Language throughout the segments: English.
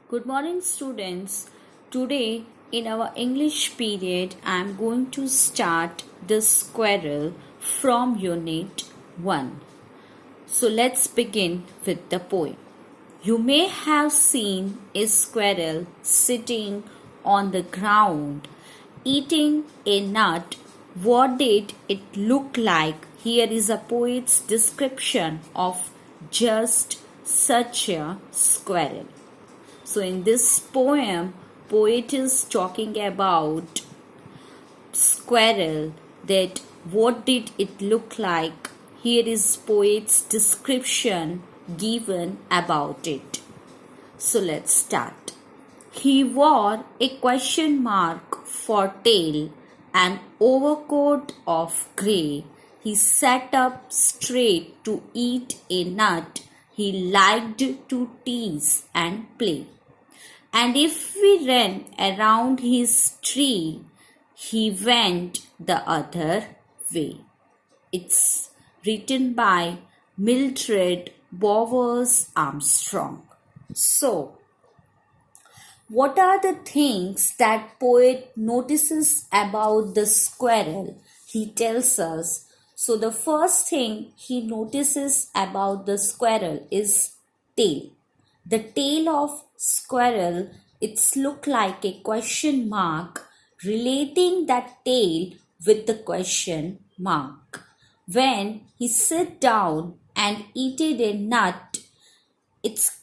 Good morning, students. Today, in our English period, I am going to start the Squirrel from Unit 1. So, let's begin with the poem. You may have seen a squirrel sitting on the ground eating a nut. What did it look like? Here is a poet's description of just such a squirrel. So in this poem, poet is talking about squirrel, that what did it look like. Here is poet's description given about it. So let's start. He wore a question mark for tail, an overcoat of grey. He sat up straight to eat a nut. He liked to tease and play. And if we ran around his tree, he went the other way. It's written by Mildred Bowers Armstrong. So, what are the things that poet notices about the squirrel? He tells us. So the first thing he notices about the squirrel is tail. The tail of squirrel, it's look like a question mark, relating that tail with the question mark. When he sit down and eated a nut, it's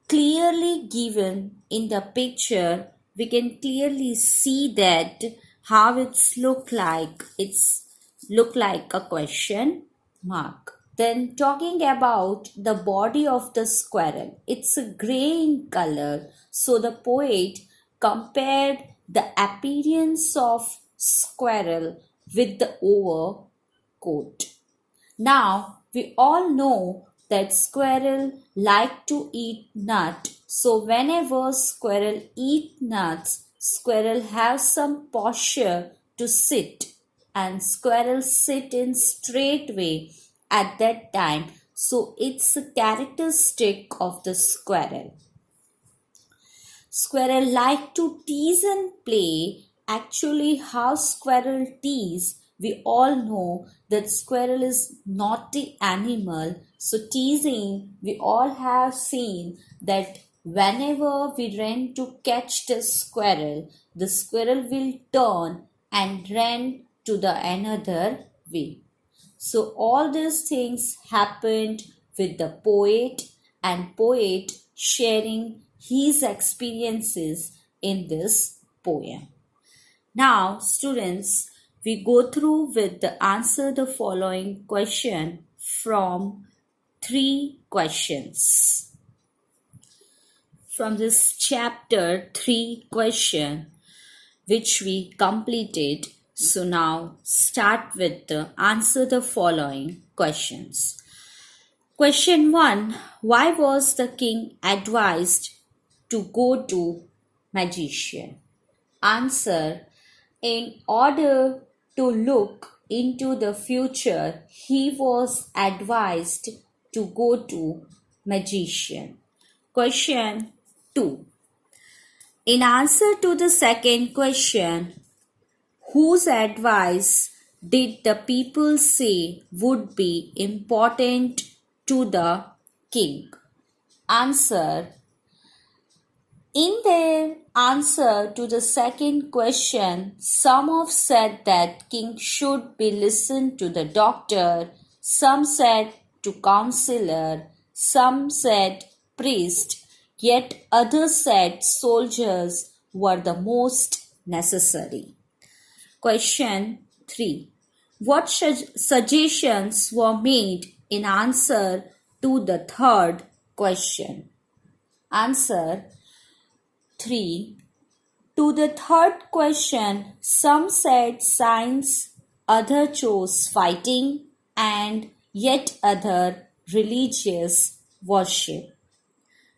clearly given in the picture. We can clearly see that how it's look like. It's look like a question mark. Then talking about the body of the squirrel, it's a gray in color. So the poet compared the appearance of squirrel with the overcoat. Now we all know that squirrel like to eat nut. So whenever squirrel eat nuts, squirrel have some posture to sit, and squirrel sit in straight way at that time. So it's a characteristic of the squirrel. Squirrel like to tease and play. Actually, how squirrel tease, we all know that squirrel is naughty animal. So teasing, we all have seen that whenever we run to catch the squirrel will turn and run to the another way. So all these things happened with the poet, and poet sharing his experiences in this poem. Now students, we go through with the answer the following question from 3 questions. From this chapter 3 question which we completed. So now start with the answer the following questions. Question 1. Why was the king advised to go to magician? Answer. In order to look into the future, he was advised to go to magician. Question 2. In answer to the second question, whose advice did the people say would be important to the king? Answer. In their answer to the second question, some have said that king should be listened to the doctor, some said to counselor, some said priest, yet others said soldiers were the most necessary. Question 3. What suggestions were made in answer to the third question? Answer. 3. To the third question, some said science, other chose fighting, and yet other religious worship.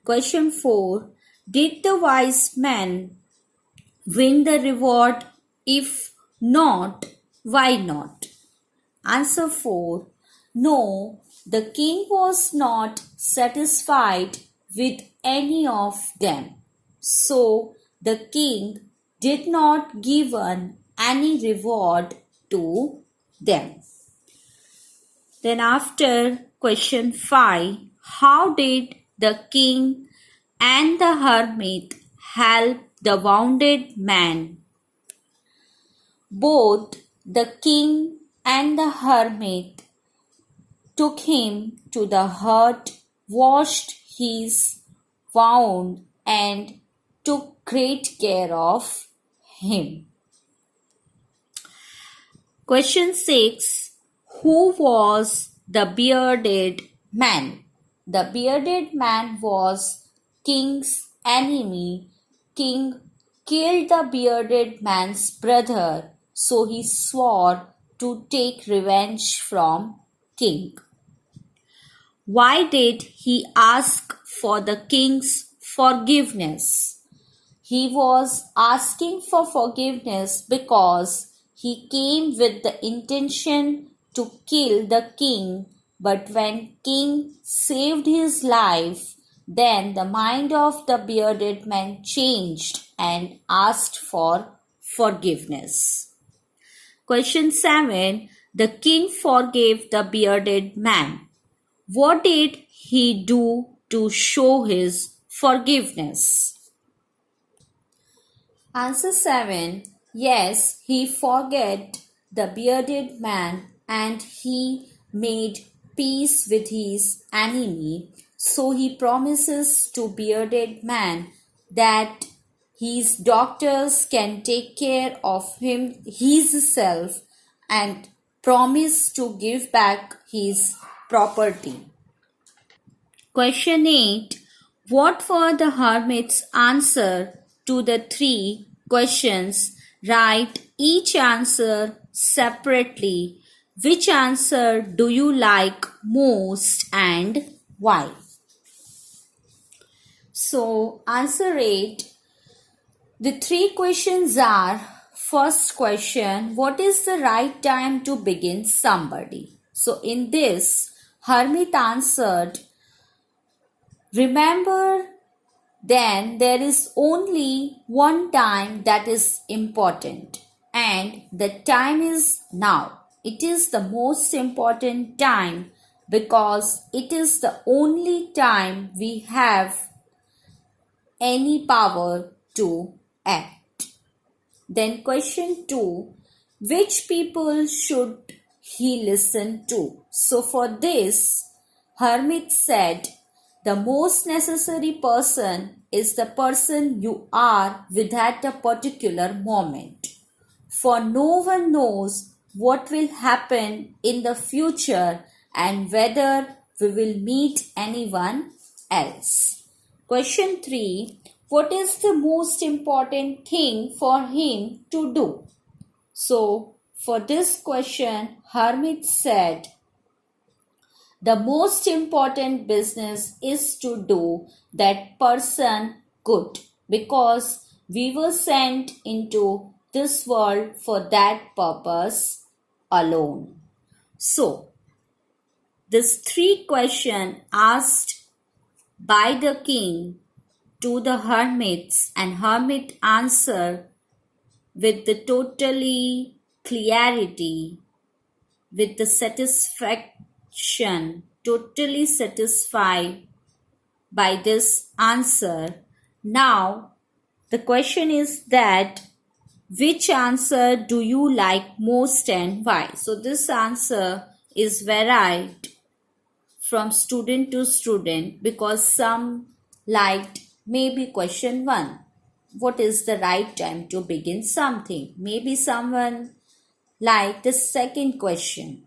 Question 4. Did the wise men win the reward? If not, why not? Answer 4. No, the king was not satisfied with any of them. So the king did not give any reward to them. Then after question 5, how did the king and the hermit help the wounded man? Both the king and the hermit took him to the hut, washed his wound, and took great care of him. Question 6. Who was the bearded man? The bearded man was king's enemy. King killed the bearded man's brother, so he swore to take revenge from king. Why did he ask for the king's forgiveness? He was asking for forgiveness because he came with the intention to kill the king, but when king saved his life, then the mind of the bearded man changed and asked for forgiveness. Question 7. The king forgave the bearded man. What did he do to show his forgiveness? Answer 7. Yes, he forgot the bearded man and he made peace with his enemy. So he promises to bearded man that his doctors can take care of him himself and promise to give back his property. Question 8. What were the hermit's answer to the 3 questions? Write each answer separately. Which answer do you like most and why? So, answer 8. The 3 questions are: first question, what is the right time to begin somebody? So, in this, hermit answered, remember, then there is only one time that is important, and the time is now. It is the most important time because it is the only time we have any power to act. Then question 2, which people should he listen to? So for this, hermit said, the most necessary person is the person you are with at a particular moment. For no one knows what will happen in the future and whether we will meet anyone else. Question 3. What is the most important thing for him to do? So, for this question, hermit said, the most important business is to do that person good because we were sent into this world for that purpose alone. So, this 3 question asked by the king to the hermits, and hermit answered with the totally clarity, with the satisfaction, totally satisfied by this answer. Now, the question is that which answer do you like most and why? So, this answer is varied from student to student because some liked maybe question 1. What is the right time to begin something? Maybe someone liked the second question.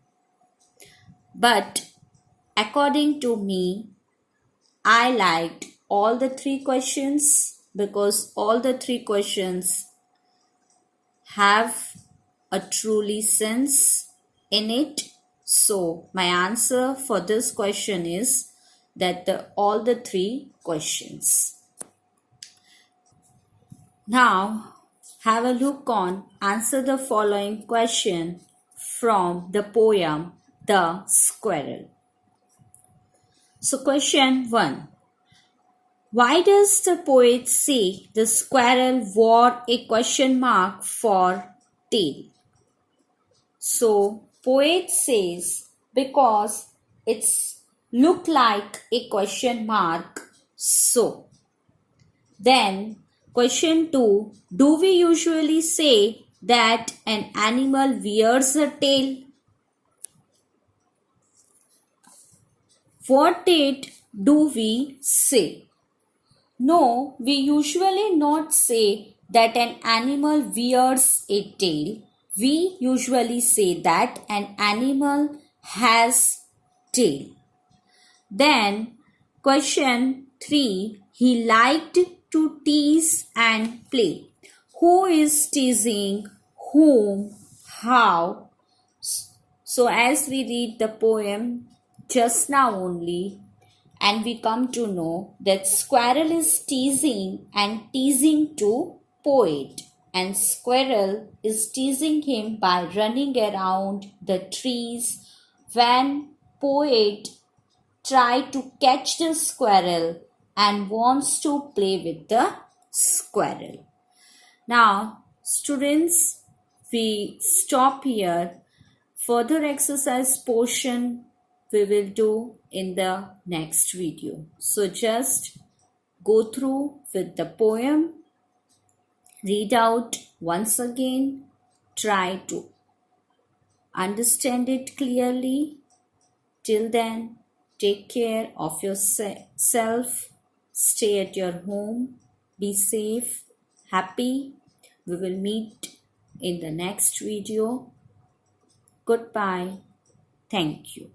But according to me, I liked all the 3 questions because all the 3 questions have a truly sense in it. So my answer for this question is that all the 3 questions. Now have a look on answer the following question from the poem The Squirrel. So question 1. Why does the poet say the squirrel wore a question mark for tail? So, poet says because it's look like a question mark. So, then question 2, do we usually say that an animal wears a tail? What date do we say? No, we usually not say that an animal wears a tail. We usually say that an animal has tail. Then question 3, he liked to tease and play. Who is teasing whom? How? So as we read the poem just now only, and we come to know that squirrel is teasing and teasing to poet, and squirrel is teasing him by running around the trees when poet try to catch the squirrel and wants to play with the squirrel. Now students, we stop here. Further exercise portion we will do in the next video. So just go through with the poem, read out once again, try to understand it clearly. Till then, take care of yourself, stay at your home, be safe, happy. We will meet in the next video. Goodbye. Thank you.